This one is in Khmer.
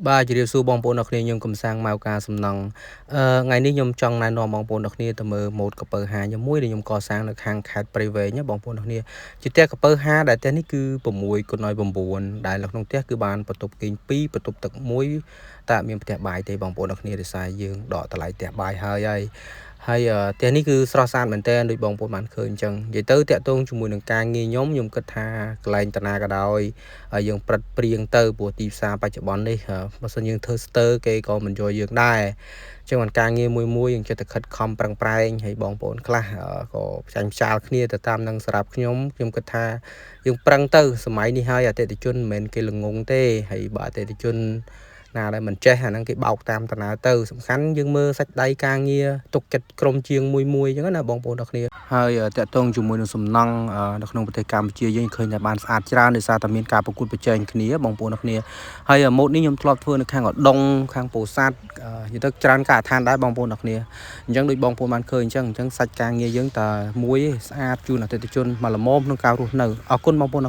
បាទជម្រាបសួរបងប្អូនអរគ្នាខ្ញុំកំសាំងមកការសំណង់ថ្ងៃនេះខ្ញុំចង់ណែនាំបងប្អូនអរគ្នាទៅមើលម៉ូដក្រពើហាខ្ញុំមួយដែលខ្ញុំកសាងនៅខាងខេត្តព្រៃវែងណាបងប្អូនអរគ្នាជាផ្ទះក្រពើហាដែលផ្ទះនេះគឺ6x9ដែលនៅក្នុងផ្ទះគឺបានបន្ទប់គេង2បន្ទប់ទឹក1តែអត់មានផ្ទះបាយទេបងប្អូនអរគ្នាដោយសារយើងដកតម្លៃផ្ទះបាយហើយផ្ទះនេះគឺស្រស់ស្អាតមែនទែនដូចបងប្អូនបានឃើញអញ្ចឹងនិយាយទៅតាក់ទងជាមួយនឹងការងារខ្ញុំគិតថាកន្លែងតាណាក៏ដោយហើយយើងប្រឹកព្រៀងទៅព្រោះទីផ្សារបច្ចុប្បន្ននេះបើសិនយើងធ្វើស្ទើរគេក៏មិនយកយើងដែរអញ្ចឹងបានការងារមួយយើងចិត្តតែខិតខំប្រឹងប្រែងហើយបងប្អូនខ្លះក៏ផ្ចាញ់ផ្ចាលគ្នាទៅតាមនឹងសម្រាប់ខ្ញុំគិតថាយើងប្រឹងទៅសម័យនេះហើយអតិថិជនមិនមែនគេល្ងងទេហើយបើអតិថិជនណាដែលមិនចេះអាហ្នឹងគេបោកតាមតាណាទៅសំខាន់យើងមើលសាច់ដៃការងារទុកចិត្តក្រុមជាងមួយអញ្ចឹងណាបងប្អូនអរគ្នាហើយតាក់ទងជាមួយនឹងសំណង់នៅក្នុងប្រទេសកម្ពុជាយើងឃើញថាបានស្អាតច្រើនដោយសារតែមានការប្រកួតប្រជែងគ្នាបងប្អូនអរគ្នាហើយម៉ូដនេះខ្ញុំធ្លាប់ធ្វើនៅខាងឧដុង្គខាងពោធិ៍សាត់និយាយទៅច្រើនការដ្ឋានដែរបងប្អូនអរគ្នាអញ្ចឹងដូចបងប្អូនបានឃើញអញ្ចឹងសាច់ការងារយើងតែមួយស្អាតជូនអតិថិជនមកល្មមក្នុងការរស់នៅអរគុណបងប្អូន